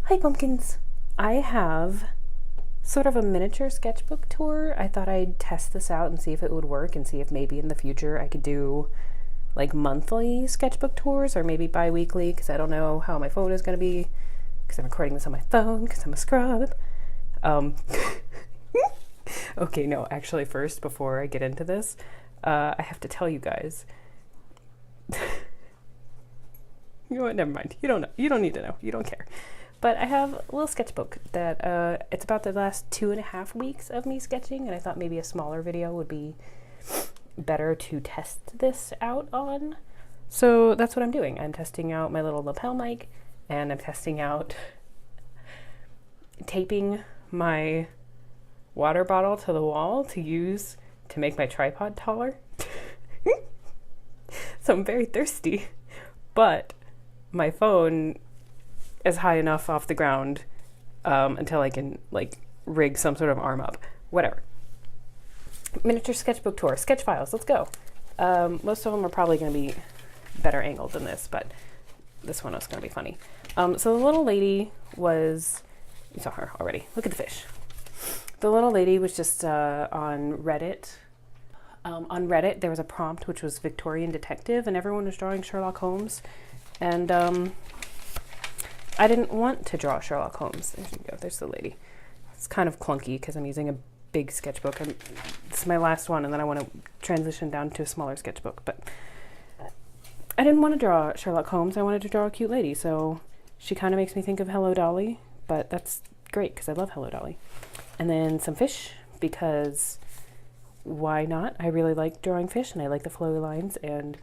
Hi pumpkins! I have sort of a miniature sketchbook tour. I thought I'd test this out and see if it would work and see if maybe in the future I could do like monthly sketchbook tours or maybe bi-weekly because I don't know how my phone is going to be because I'm recording this on my phone because I'm a scrub. Okay, no, actually first, before I get into this, I have to tell you guys. You know what, never mind. You don't know. You don't need to know. You don't care. But I have a little sketchbook that it's about the last 2.5 weeks of me sketching, and I thought maybe a smaller video would be better to test this out on. So that's what I'm doing. I'm testing out my little lapel mic, and I'm testing out taping my water bottle to the wall to use to make my tripod taller. So I'm very thirsty, but my phone is high enough off the ground until I can like rig some sort of arm up. Whatever. Miniature sketchbook tour. Sketch files. Let's go. Most of them are probably going to be better angled than this, but this one was going to be funny. So the little lady was... You saw her already. Look at the fish. The little lady was just on Reddit. On Reddit, there was a prompt which was Victorian detective, and everyone was drawing Sherlock Holmes. And I didn't want to draw Sherlock Holmes. There you go. There's the lady. It's kind of clunky because I'm using a big sketchbook. This is my last one, and then I want to transition down to a smaller sketchbook. But I didn't want to draw Sherlock Holmes. I wanted to draw a cute lady. So she kind of makes me think of Hello Dolly, but that's great because I love Hello Dolly. And then some fish because why not? I really like drawing fish, and I like the flowy lines. And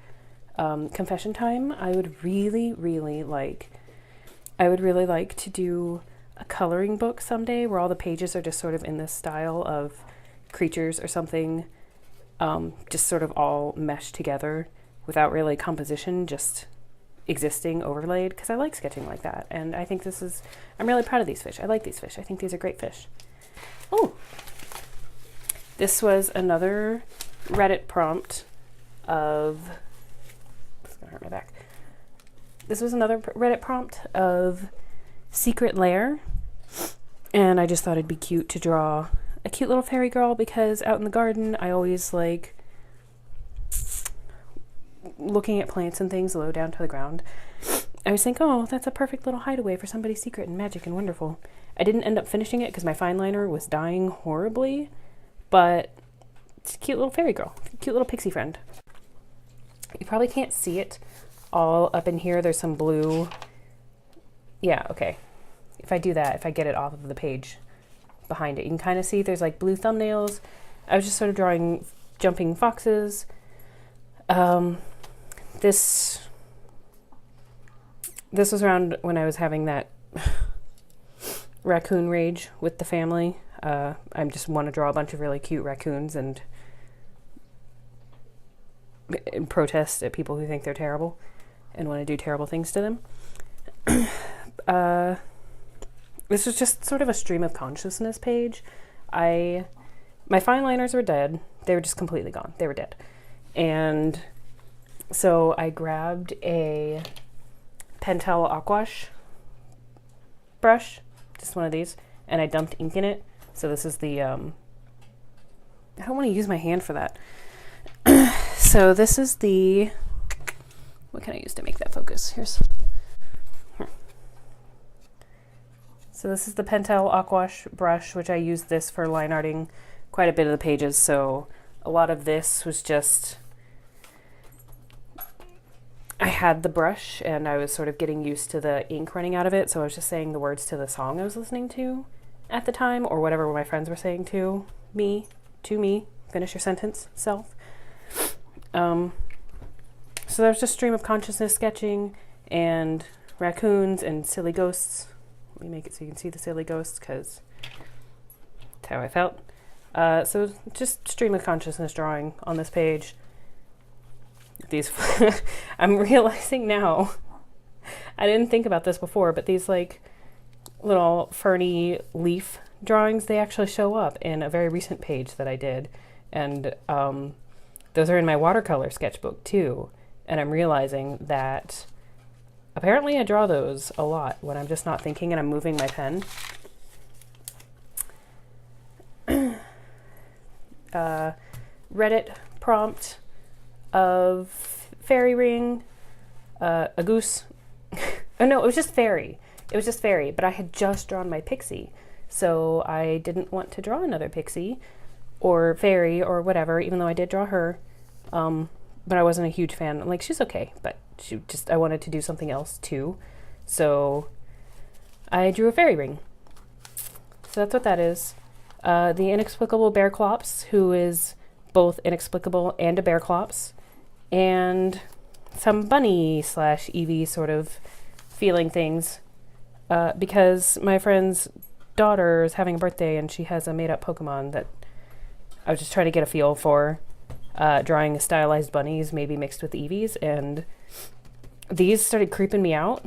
confession time, I would really like to do a coloring book someday where all the pages are just sort of in this style of creatures or something, just sort of all meshed together without really composition, just existing overlaid, because I like sketching like that. And I think I'm really proud of these fish. I like these fish. I think these are great fish. Oh, this was another Reddit prompt of... It's gonna hurt my back. This was another Reddit prompt of secret lair, and I just thought it'd be cute to draw a cute little fairy girl because out in the garden I always like looking at plants and things low down to the ground. I always think, oh, that's a perfect little hideaway for somebody's secret and magic and wonderful. I didn't end up finishing it because my fine liner was dying horribly, but it's a cute little fairy girl, cute little pixie friend. You probably can't see it all up in here. There's some blue. Yeah, okay. If I do that, if I get it off of the page behind it, you can kind of see there's like blue thumbnails. I was just sort of drawing jumping foxes. This was around when I was having that raccoon rage with the family. I just want to draw a bunch of really cute raccoons and protest at people who think they're terrible and want to do terrible things to them. This was just sort of a stream of consciousness page. My fine liners were dead. They were just completely gone. They were dead. And so I grabbed a Pentel Aquash brush, just one of these, and I dumped ink in it. So this is the, I don't want to use my hand for that. So this is the, what can I use to make that focus? So this is the Pentel Aquash brush, which I used this for line arting quite a bit of the pages. So a lot of this was just, I had the brush and I was sort of getting used to the ink running out of it. So I was just saying the words to the song I was listening to at the time, or whatever my friends were saying to me, finish your sentence, self. So there was just stream of consciousness sketching and raccoons and silly ghosts. Let me make it so you can see the silly ghosts because that's how I felt. So just stream of consciousness drawing on this page. These, I'm realizing now, I didn't think about this before, but these like little ferny leaf drawings, they actually show up in a very recent page that I did. And those are in my watercolor sketchbook too. And I'm realizing that Apparently I draw those a lot when I'm just not thinking and I'm moving my pen. Reddit prompt of fairy ring, a goose. Oh no, it was just fairy. It was just fairy, but I had just drawn my pixie. So I didn't want to draw another pixie or fairy or whatever, even though I did draw her. But I wasn't a huge fan. I'm like, she's okay, but I wanted to do something else too. So I drew a fairy ring. So that's what that is. The inexplicable bearclops, who is both inexplicable and a bearclops, and some bunny / Eevee sort of feeling things, because my friend's daughter is having a birthday and she has a made-up Pokemon that I was just trying to get a feel for, drawing stylized bunnies, maybe mixed with Eevees, and these started creeping me out.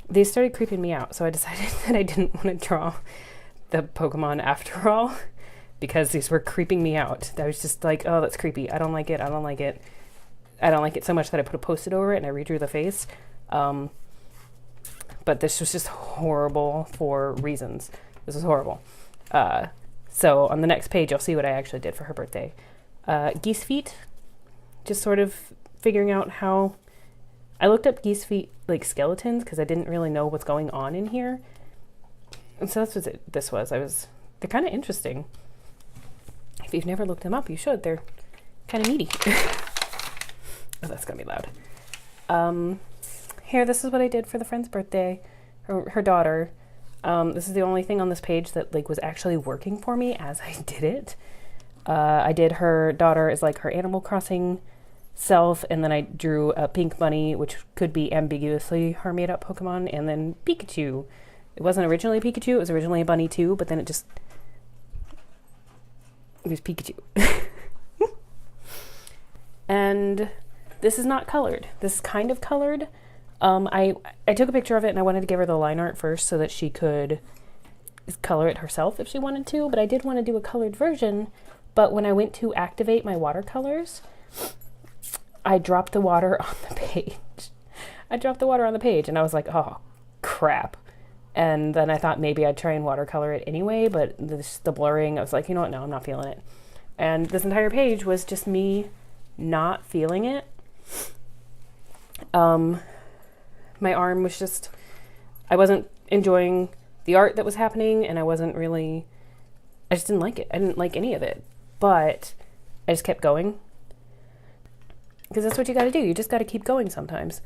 These started creeping me out, so I decided that I didn't want to draw the Pokemon after all, because these were creeping me out. I was just like, oh, that's creepy. I don't like it. I don't like it. I don't like it so much that I put a Post-it over it and I redrew the face. But this was just horrible for reasons. This was horrible. So on the next page, you'll see what I actually did for her birthday. Geese feet, just sort of figuring out how... I looked up geese feet, like skeletons, because I didn't really know what's going on in here. And so that's what this was. They're kind of interesting. If you've never looked them up, you should. They're kind of neaty. Oh, that's going to be loud. Here, this is what I did for the friend's birthday, her daughter. This is the only thing on this page that like was actually working for me as I did it. I did her daughter as like her Animal Crossing self, and then I drew a pink bunny, which could be ambiguously her made-up Pokemon, and then Pikachu. It wasn't originally Pikachu, it was originally a bunny too, but then it was Pikachu. And this is not colored. This is kind of colored. I took a picture of it and I wanted to give her the line art first so that she could color it herself if she wanted to, but I did want to do a colored version. But when I went to activate my watercolors, I dropped the water on the page. I dropped the water on the page and I was like, oh, crap. And then I thought maybe I'd try and watercolor it anyway, but the blurring, I was like, you know what, no, I'm not feeling it. And this entire page was just me not feeling it. My arm was just, I wasn't enjoying the art that was happening, and I just didn't like it. I didn't like any of it, but I just kept going. Because that's what you got to do. You just got to keep going sometimes.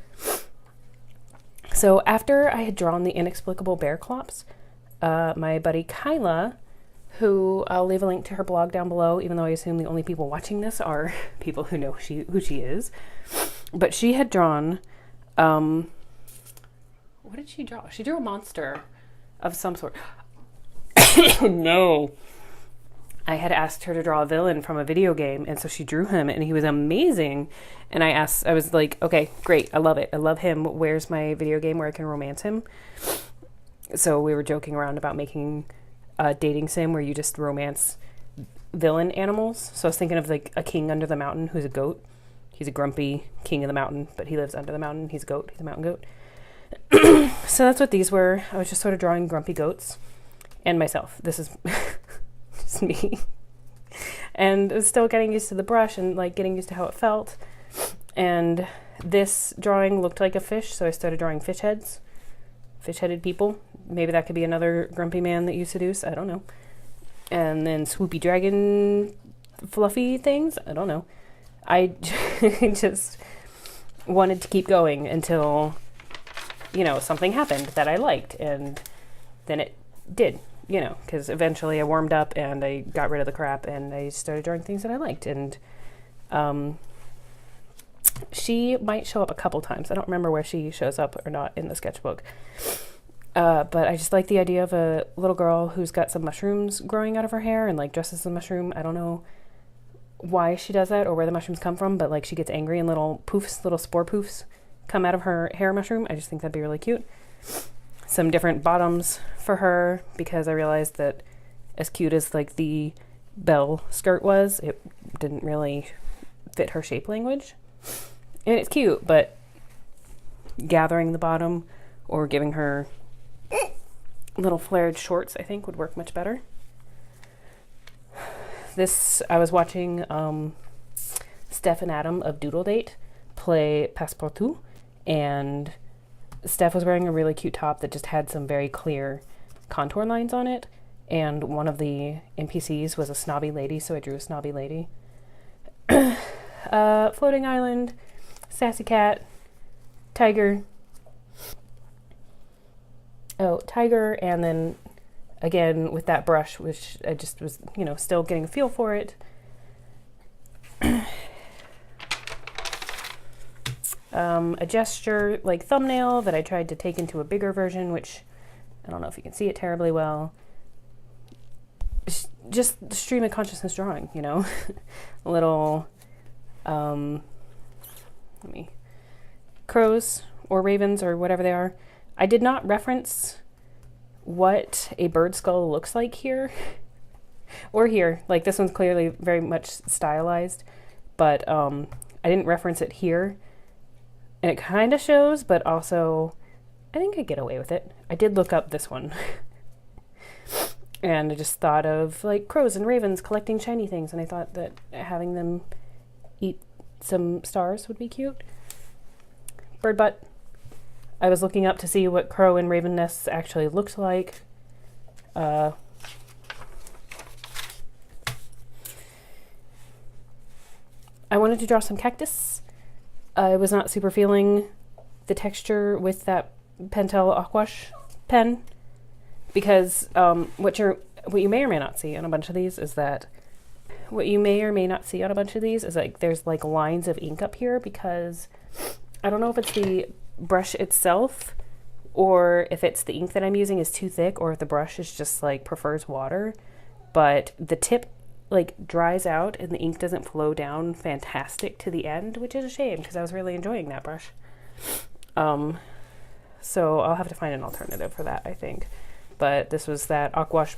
So after I had drawn the inexplicable bearclops, my buddy Kyla, who I'll leave a link to her blog down below, even though I assume the only people watching this are people who know who she is. But she had drawn, what did she draw? She drew a monster of some sort. No. I had asked her to draw a villain from a video game, and so she drew him, and he was amazing. And I was like, okay, great, I love it. I love him. Where's my video game where I can romance him? So we were joking around about making a dating sim where you just romance villain animals. So I was thinking of like a king under the mountain who's a goat. He's a grumpy king of the mountain, but he lives under the mountain. He's a goat. He's a mountain goat. So that's what these were. I was just sort of drawing grumpy goats and myself. This is just me. And I was still getting used to the brush and like getting used to how it felt. And this drawing looked like a fish, so I started drawing fish heads. Fish-headed people. Maybe that could be another grumpy man that you seduce. I don't know. And then swoopy dragon fluffy things. I don't know. I just wanted to keep going until, something happened that I liked. And then it did, because eventually I warmed up and I got rid of the crap and I started drawing things that I liked. And she might show up a couple times. I don't remember where she shows up or not in the sketchbook. But I just like the idea of a little girl who's got some mushrooms growing out of her hair and like dresses as a mushroom. I don't know why she does that or where the mushrooms come from, but like she gets angry and little poofs, little spore poofs come out of her hair mushroom. I just think that'd be really cute. Some different bottoms for her because I realized that as cute as like the bell skirt was, it didn't really fit her shape language. And it's cute, but gathering the bottom or giving her little flared shorts, I think, would work much better. This, I was watching Steph and Adam of Doodle Date play Passepartout, and Steph was wearing a really cute top that just had some very clear contour lines on it, and one of the NPCs was a snobby lady, so I drew a snobby lady. Floating island, sassy cat, tiger. Oh, tiger, and then again with that brush, which I just was, still getting a feel for it. A gesture like thumbnail that I tried to take into a bigger version, which I don't know if you can see it terribly well. Just the stream of consciousness drawing, a little, crows or ravens or whatever they are. I did not reference what a bird skull looks like here or here. Like this one's clearly very much stylized, but I didn't reference it here. And it kind of shows, but also I think I get away with it. I did look up this one. And I just thought of like crows and ravens collecting shiny things, and I thought that having them eat some stars would be cute. Bird butt. I was looking up to see what crow and raven nests actually looked like. I wanted to draw some cactus. I was not super feeling the texture with that Pentel Aquash pen, because what you may or may not see on a bunch of these is that like there's like lines of ink up here, because I don't know if it's the brush itself or if it's the ink that I'm using is too thick, or if the brush is just like prefers water, but the tip like dries out and the ink doesn't flow down fantastic to the end, which is a shame because I was really enjoying that brush. So I'll have to find an alternative for that, I think. But this was that Aquash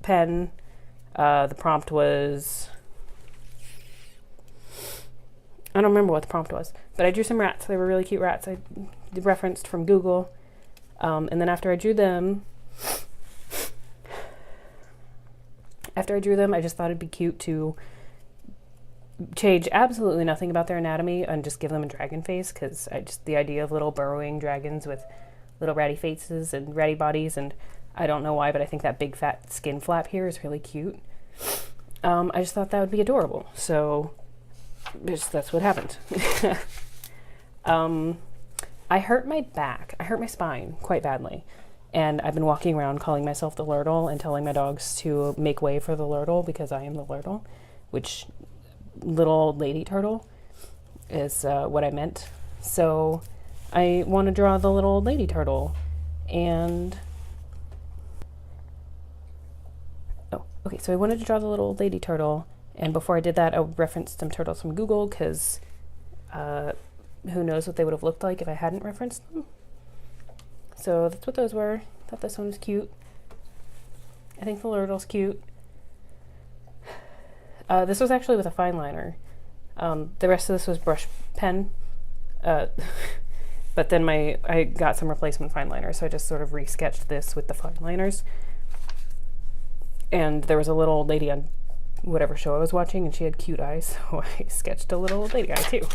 pen. The prompt was, I don't remember what the prompt was, but I drew some rats. They were really cute rats. I referenced from Google. And then after I drew them, I just thought it'd be cute to change absolutely nothing about their anatomy and just give them a dragon face, because the idea of little burrowing dragons with little ratty faces and ratty bodies, and I don't know why, but I think that big fat skin flap here is really cute. I just thought that would be adorable, so that's what happened. I hurt my back. I hurt my spine quite badly. And I've been walking around calling myself the Lurtle and telling my dogs to make way for the Lurtle, because I am the Lurtle, which little lady turtle is what I meant. So I want to draw the little lady turtle. And so I wanted to draw the little lady turtle. And before I did that, I referenced some turtles from Google, because who knows what they would have looked like if I hadn't referenced them. So that's what those were. Thought this one was cute. I think the Lurtle's cute. This was actually with a fine liner. The rest of this was brush pen. But then I got some replacement fine liners, so I just sort of re-sketched this with the fine liners. And there was a little lady on whatever show I was watching, and she had cute eyes, so I sketched a little lady eye too.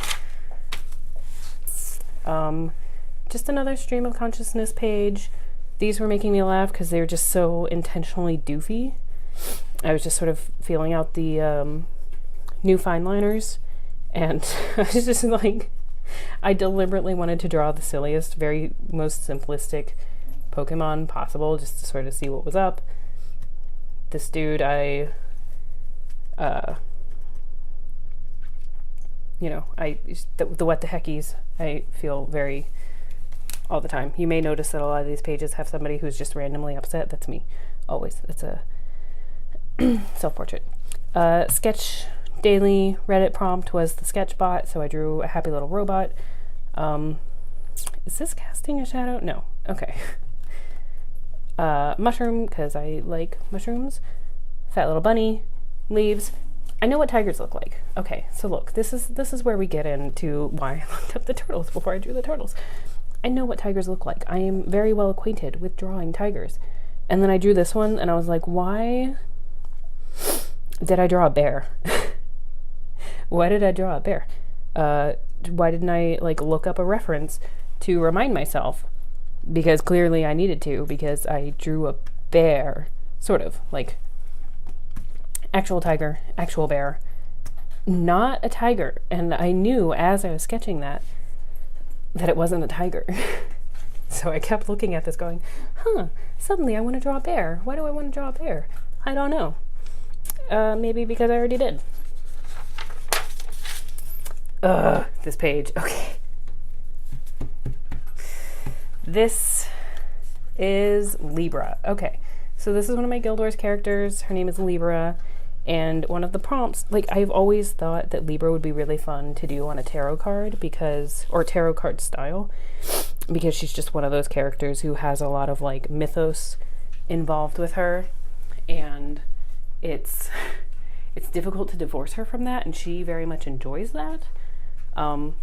Just another stream of consciousness page. These were making me laugh because they were just so intentionally doofy. I was just sort of feeling out the new fine liners, and I was just like, I deliberately wanted to draw the silliest, most simplistic Pokemon possible, just to sort of see what was up. This dude, the what the heckies, I feel very all the time. You may notice that a lot of these pages have somebody who's just randomly upset. That's me, always. It's a self-portrait. Sketch daily Reddit prompt was the sketch bot, so I drew a happy little robot. Is this casting a shadow? No. Okay. Mushroom, because I like mushrooms. Fat little bunny. Leaves. I know what tigers look like. Okay, so look, this is where we get into why I looked up the turtles before I drew the turtles. I know what tigers look like. I am very well acquainted with drawing tigers. And then I drew this one, and I was like, why did I draw a bear? Why did I draw a bear? Why didn't I, like, look up a reference to remind myself? Because clearly I needed to, because I drew a bear. Sort of, like, actual tiger, actual bear. Not a tiger. And I knew, as I was sketching that it wasn't a tiger. So I kept looking at this going, suddenly I want to draw a bear. Why do I want to draw a bear? I don't know. Maybe because I already did. This page. Okay. This is Libra. Okay. So this is one of my Guild Wars characters. Her name is Libra. And one of the prompts, like, I've always thought that Libra would be really fun to do on a tarot card or tarot card style, because she's just one of those characters who has a lot of, like, mythos involved with her, and it's difficult to divorce her from that, and she very much enjoys that. And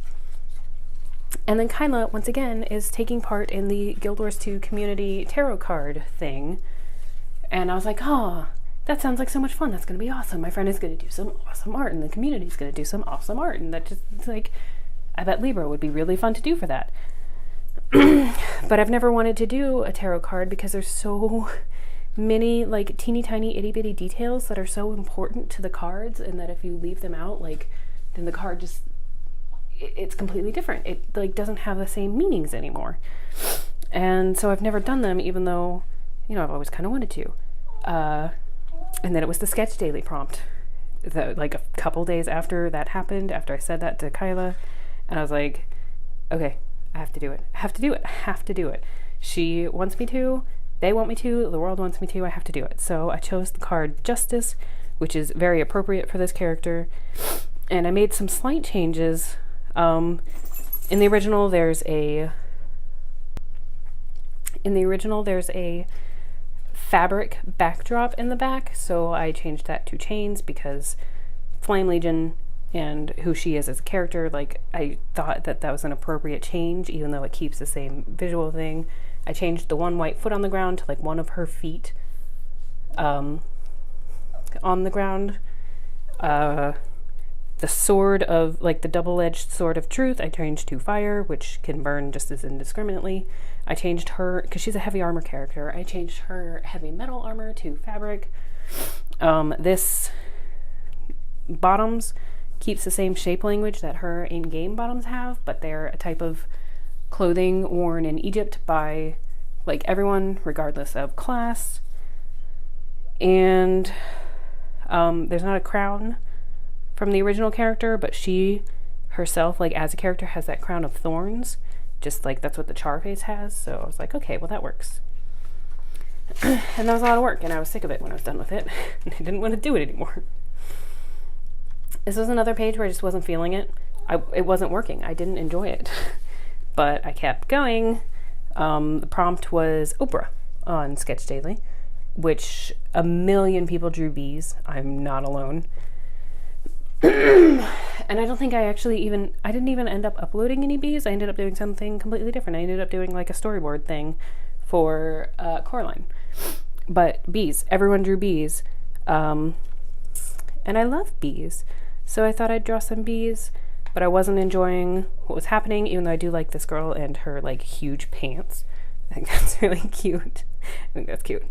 then Kyla, once again, is taking part in the Guild Wars 2 community tarot card thing, and I was like, that sounds like so much fun. That's going to be awesome. My friend is going to do some awesome art, and the community is going to do some awesome art. And that just, like, I bet Libra would be really fun to do for that. But I've never wanted to do a tarot card because there's so many, like, teeny tiny itty bitty details that are so important to the cards, and that if you leave them out, like, then the card just, it's completely different. It, like, doesn't have the same meanings anymore. And so I've never done them, even though, you know, I've always kind of wanted to. And then it was the sketch daily prompt, like a couple days after that happened, after I said that to Kyla, and I was like, okay, I have to do it. I have to do it. I have to do it. She wants me to, they want me to, the world wants me to, I have to do it. So I chose the card Justice, which is very appropriate for this character, and I made some slight changes. In the original, there's a fabric backdrop in the back, so I changed that to chains because Flame Legion and who she is as a character, like, I thought that was an appropriate change, even though it keeps the same visual thing. I changed the one white foot on the ground to, like, one of her feet on the ground. The sword of, like, the double-edged sword of truth, I changed to fire, which can burn just as indiscriminately. I changed her, because she's a heavy armor character, I changed her heavy metal armor to fabric. This bottoms keeps the same shape language that her in-game bottoms have, but they're a type of clothing worn in Egypt by, like, everyone, regardless of class. And there's not a crown from the original character, but she herself, like, as a character, has that crown of thorns, just like that's what the Charface has. So I was like, okay, well, that works. And that was a lot of work, and I was sick of it when I was done with it. I didn't want to do it anymore. This was another page where I just wasn't feeling it. It wasn't working. I didn't enjoy it. But I kept going. The prompt was Oprah on Sketch Daily, which 1 million people drew bees. I'm not alone. And I don't think I didn't even end up uploading any bees. I ended up doing something completely different. I ended up doing, like, a storyboard thing for Coraline. But bees, everyone drew bees. And I love bees. So I thought I'd draw some bees, but I wasn't enjoying what was happening, even though I do like this girl and her, like, huge pants. I think that's really cute. I think that's cute.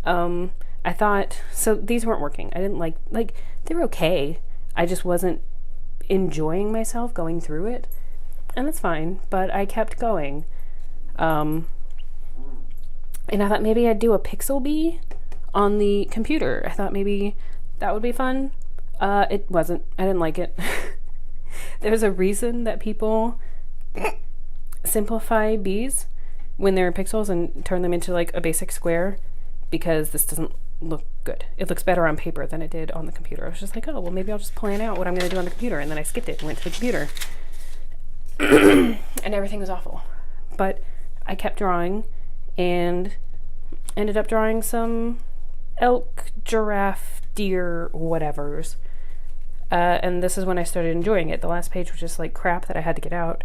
I thought, so these weren't working. I didn't like, they're okay. I just wasn't enjoying myself going through it, and that's fine, but I kept going. And I thought maybe I'd do a pixel bee on the computer. I thought maybe that would be fun. It wasn't. I didn't like it. There's a reason that people simplify bees when they're pixels and turn them into, like, a basic square, because this doesn't look good. It looks better on paper than it did on the computer. I was just like, oh, well, maybe I'll just plan out what I'm going to do on the computer, and then I skipped it and went to the computer. And everything was awful. But I kept drawing and ended up drawing some elk, giraffe, deer, whatevers. And this is when I started enjoying it. The last page was just like crap that I had to get out.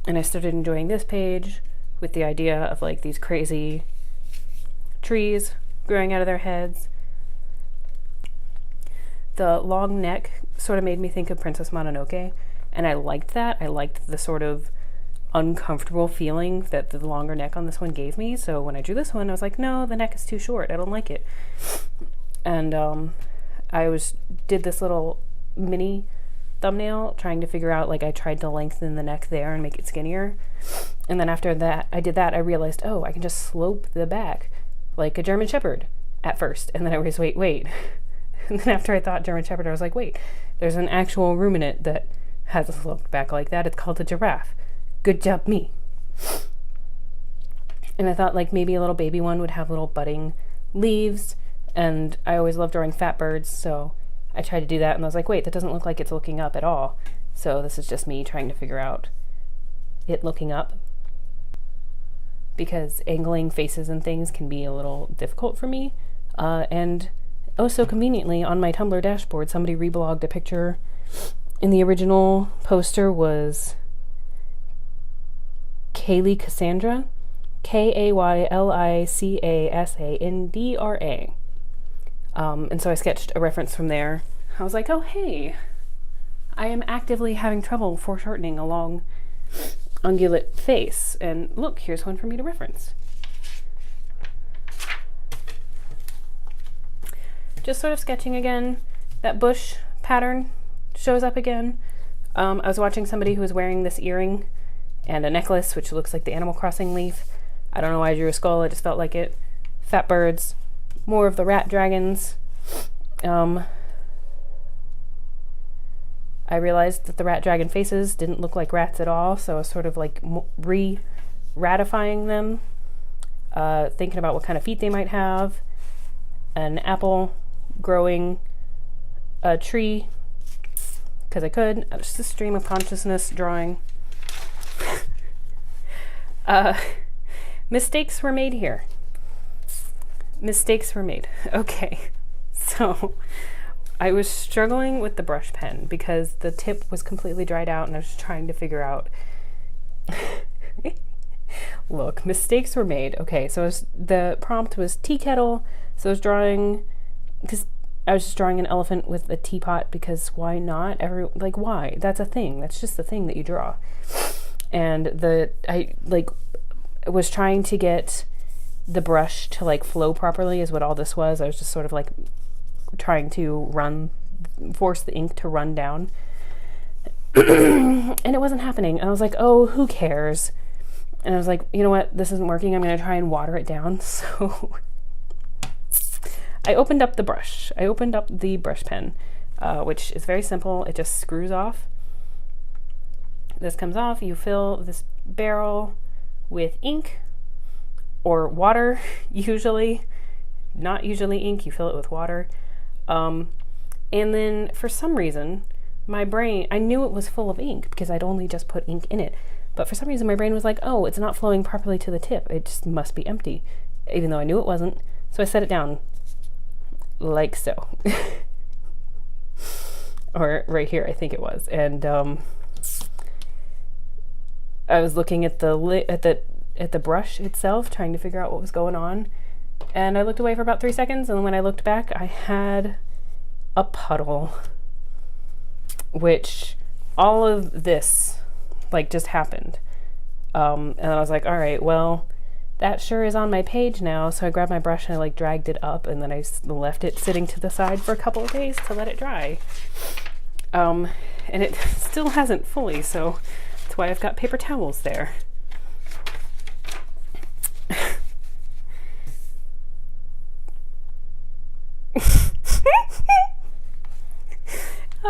And I started enjoying this page with the idea of like these crazy trees growing out of their heads. The long neck sort of made me think of Princess Mononoke, and I liked that. I liked the sort of uncomfortable feeling that the longer neck on this one gave me. So when I drew this one, I was like, no, the neck is too short. I don't like it. And did this little mini thumbnail trying to figure out, like, I tried to lengthen the neck there and make it skinnier. And then after that, I I realized, oh, I can just slope the back like a German Shepherd at first. And then I was, wait. And then after I thought German Shepherd, I was like, wait, there's an actual ruminant that has a sloped back like that. It's called a giraffe. Good job, me. And I thought, like, maybe a little baby one would have little budding leaves. And I always love drawing fat birds, so I tried to do that. And I was like, wait, that doesn't look like it's looking up at all. So this is just me trying to figure out it looking up, because angling faces and things can be a little difficult for me. And oh, so conveniently, on my Tumblr dashboard, somebody reblogged a picture. In the original poster was Kaylee Cassandra, Kaylicasandra. And so I sketched a reference from there. I was like, oh, hey, I am actively having trouble foreshortening a long ungulate face. And look, here's one for me to reference. Just sort of sketching again. That bush pattern shows up again. I was watching somebody who was wearing this earring and a necklace, which looks like the Animal Crossing leaf. I don't know why I drew a skull. I just felt like it. Fat birds. More of the rat dragons. I realized that the rat dragon faces didn't look like rats at all, so I was sort of like re-ratifying them, thinking about what kind of feet they might have. An apple growing a tree, because I could. Just a stream of consciousness drawing. Mistakes were made here. Mistakes were made. Okay, so I was struggling with the brush pen because the tip was completely dried out and I was trying to figure out. Look, mistakes were made. Okay, so the prompt was tea kettle. So I was drawing, because I was just drawing an elephant with a teapot, because why not? Why? That's a thing. That's just the thing that you draw. And I was trying to get the brush to like flow properly is what all this was. I was just sort of like trying to force the ink to run down. And it wasn't happening. And I was like, oh, who cares? And I was like, you know what? This isn't working. I'm going to try and water it down. So I opened up the brush. I opened up the brush pen, which is very simple. It just screws off. This comes off. You fill this barrel with ink or water, usually. Not usually ink. You fill it with water. And then for some reason, my brain, I knew it was full of ink because I'd only just put ink in it. But for some reason, my brain was like, oh, it's not flowing properly to the tip. It just must be empty, even though I knew it wasn't. So I set it down like so. Or right here, I think it was. And I was looking at the brush itself, trying to figure out what was going on. And I looked away for about 3 seconds, and when I looked back, I had a puddle, which all of this just happened. And I was like, all right, well, that sure is on my page now. So I grabbed my brush and I dragged it up, and then I left it sitting to the side for a couple of days to let it dry. And it still hasn't fully, so that's why I've got paper towels there.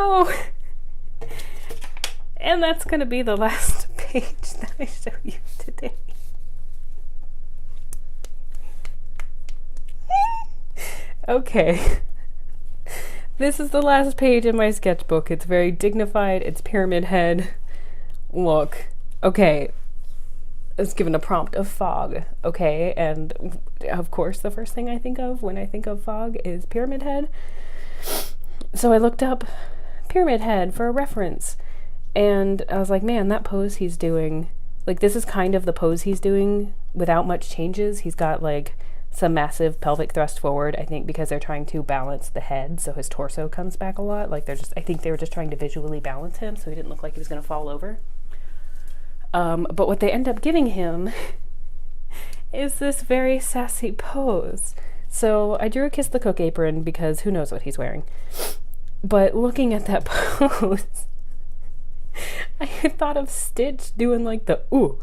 Oh, and that's going to be the last page that I show you today. Okay, this is the last page in my sketchbook. It's very dignified. It's pyramid head. Look, okay, it's given a prompt of fog, okay, and of course the first thing I think of when I think of fog is pyramid head. So I looked up Pyramid Head for a reference. And I was like, man, that pose he's doing, like, this is kind of the pose he's doing without much changes. He's got, like, some massive pelvic thrust forward, I think because they're trying to balance the head, so his torso comes back a lot. Like, I think they were just trying to visually balance him so he didn't look like he was going to fall over. But what they end up giving him is this very sassy pose. So I drew a Kiss the Cook apron because who knows what he's wearing. But looking at that pose, I thought of Stitch doing like the ooh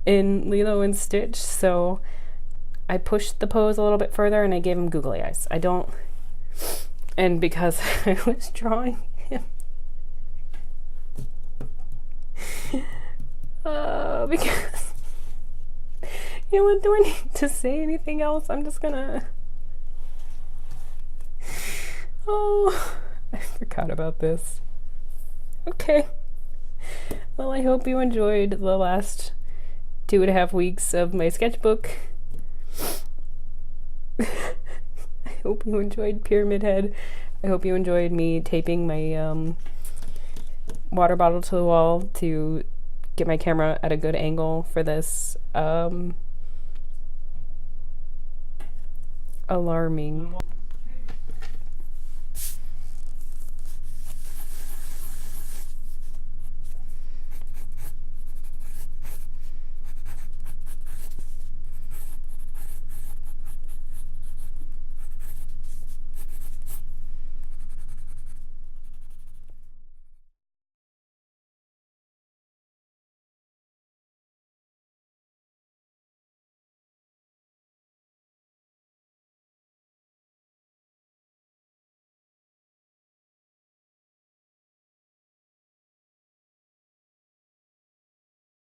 in Lilo and Stitch. So I pushed the pose a little bit further and I gave him googly eyes. And because I was drawing him, because, you know what, do I need to say anything else? I'm just gonna, oh, I forgot about this. Okay. Well, I hope you enjoyed the last 2.5 weeks of my sketchbook. I hope you enjoyed Pyramid Head. I hope you enjoyed me taping my water bottle to the wall to get my camera at a good angle for this alarming